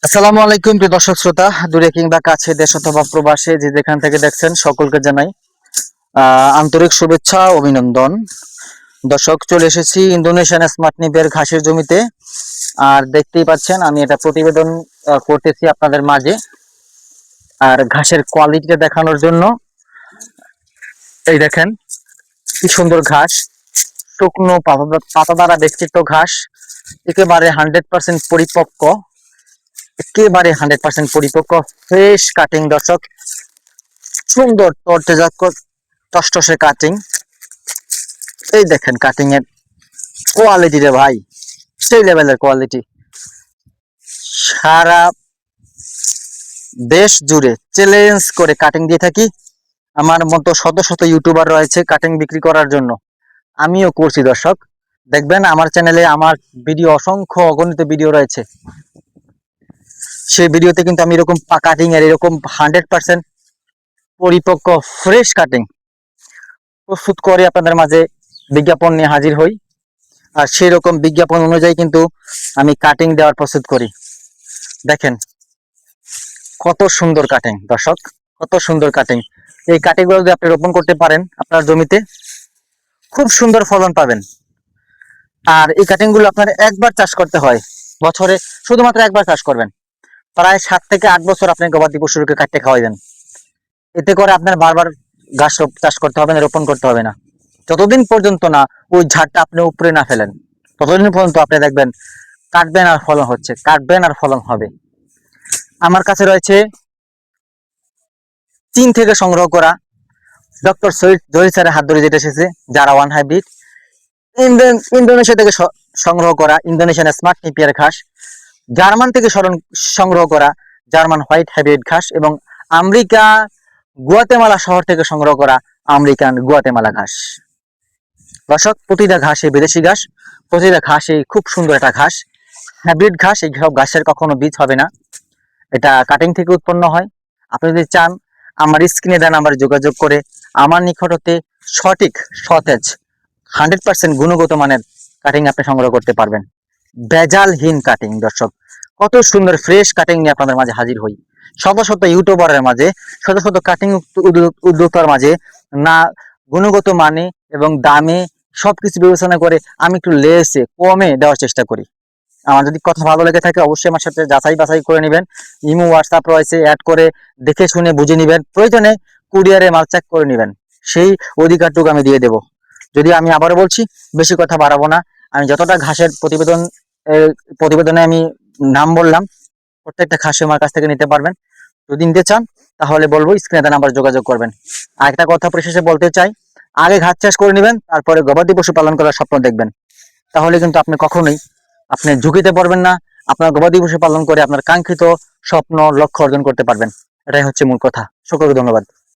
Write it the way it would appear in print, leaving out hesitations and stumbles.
আসসালামু আলাইকুম প্রিয় দর্শক শ্রোতা, দূরে কিংবা কাছে, দেশ অথবা প্রবাসে যে যেখান থেকে দেখছেন সকলকে জানাই আন্তরিক শুভেচ্ছা ও অভিনন্দন। দর্শক, চলে এসেছি ইন্দোনেশিয়ান স্মার্ট নিপের ঘাসের জমিতে। আর দেখতেই পাচ্ছেন আমি এটা প্রতিবেদন করতেছি আপনাদের মাঝে। আর ঘাসের কোয়ালিটিটা দেখানোর জন্য এই দেখেন কি সুন্দর ঘাস, শুকনো পাতা দ্বারা বেষ্টিত ঘাস, একেবারে 100% পরিপক্ক, একেবারে 100% পরিপক্ক, ফ্রেশ কাটিং। দর্শক, সুন্দর তরতাজা টসটসে কাটিং। এই দেখেন কাটিং এর কোয়ালিটি রে ভাই, সেই লেভেলের কোয়ালিটি। সারা দেশ জুড়ে চ্যালেঞ্জ করে কাটিং দিয়ে থাকি। আমার মতো শত শত ইউটিউবার রয়েছে কাটিং বিক্রি করার জন্য, আমিও করছি। দর্শক দেখবেন আমার চ্যানেলে আমার ভিডিও, অসংখ্য অগণিত ভিডিও রয়েছে। সেই ভিডিওতে কিন্তু আমি এরকম কাটিং এর এরকম 100% পরিপক্ক ফ্রেশ কাটিং প্রস্তুত করে আপনাদের মাঝে বিজ্ঞাপন নিয়ে হাজির হই। আর সেই রকম বিজ্ঞাপন অনুযায়ী কিন্তু আমি কাটিং দেওয়ার প্রস্তুত করি। দেখেন কত সুন্দর কাটিং দর্শক, কত সুন্দর কাটিং। এই কাটিং গুলো যদি আপনি রোপণ করতে পারেন আপনার জমিতে, খুব সুন্দর ফলন পাবেন। আর এই কাটিং গুলো আপনার একবার চাষ করতে হয় বছরে, শুধুমাত্র একবার চাষ করবেন। প্রায় 7 থেকে 8 বছর আপনি গবাদি পশুকে কাটতে খাওয়াইবেন। এতে করে আপনার বারবার ঘাস চাষ করতে হবে না, রোপণ করতে হবে না। যতদিন পর্যন্ত না ওই ঝাড়টা আপনি উপরে না ফেলেন, ততদিন পর্যন্ত আপনি দেখবেন কাটবেন আর ফলন হচ্ছে, কাটবেন আর ফলন হবে। আমার কাছে রয়েছে চীন থেকে সংগ্রহ করা ডক্টর সৈয়দ জহির স্যারের হাত ধরে যেটা এসেছে যারা ওয়ান হাইব্রিড, ইন্দোনেশিয়া থেকে সংগ্রহ করা ইন্দোনেশিয়ান স্মার্ট নেপিয়ার ঘাস, জার্মান থেকে সংগ্রহ করা জার্মান হোয়াইট হাইব্রিড ঘাস, এবং আমেরিকা গুয়াতেমালা শহর থেকে সংগ্রহ করা আমেরিকান গুয়াতেমালা ঘাস। দর্শক, প্রতিটা ঘাসে বিদেশি ঘাস, প্রতিটা ঘাসে খুব সুন্দর একটা ঘাস, হাইব্রিড ঘাস। এই সব ঘাসের কখনো বীজ হবে না, এটা কাটিং থেকে উৎপন্ন হয়। আপনি যদি চান আমার স্ক্রিনে দেন নাম্বারে যোগাযোগ করে আমার নিকট হতে সঠিক, সতেজ, 100% গুণগত মানের কাটিং আপনি সংগ্রহ করতে পারবেন। ভেজালহীন কাটিং। দর্শক, কত সুন্দর ফ্রেশ কাটিং নিয়ে আপনাদের মাঝে হাজির হই। শত শত ইউটিউবারের মাঝে, শত শত কাটিং উদ্যোক্তার মাঝে না গুণগত মানে এবং দামে সবকিছু বিবেচনা করে আমি একটু লেসে কমে দেওয়ার চেষ্টা করি। আমার যদি কথা ভালো লেগে থাকে অবশ্যই আমার সাথে যাচাই বাছাই করে নেবেন। ইমো, হোয়াটসঅ্যাপ রয়েছে, অ্যাড করে দেখে শুনে বুঝে নেবেন। প্রয়োজনে কুরিয়ারে মাল চেক করে নেবেন, সেই অধিকারটুকু আমি দিয়ে দেব। যদি আমি আবারও বলছি, বেশি কথা বাড়াবো না। আমি যতটা ঘাসের প্রতিবেদনে আমি নাম বললাম, প্রত্যেকটা ঘাসে আমার কাছ থেকে নিতে পারবেন। যদি নিতে চান তাহলে বলবো স্ক্রিনে নাম্বার যোগাযোগ করবেন। আর একটা কথা পরিশেষে বলতে চাই, আগে ঘাস চাষ করে নেবেন, তারপরে গবাদি পশু পালন করার স্বপ্ন দেখবেন। তাহলে কিন্তু আপনি কখনোই ঝুঁকিতে পড়বেন না। আপনার গবাদি পশু পালন করে আপনার কাঙ্ক্ষিত স্বপ্ন, লক্ষ্য অর্জন করতে পারবেন। এটাই হচ্ছে মূল কথা। সকলকে ধন্যবাদ।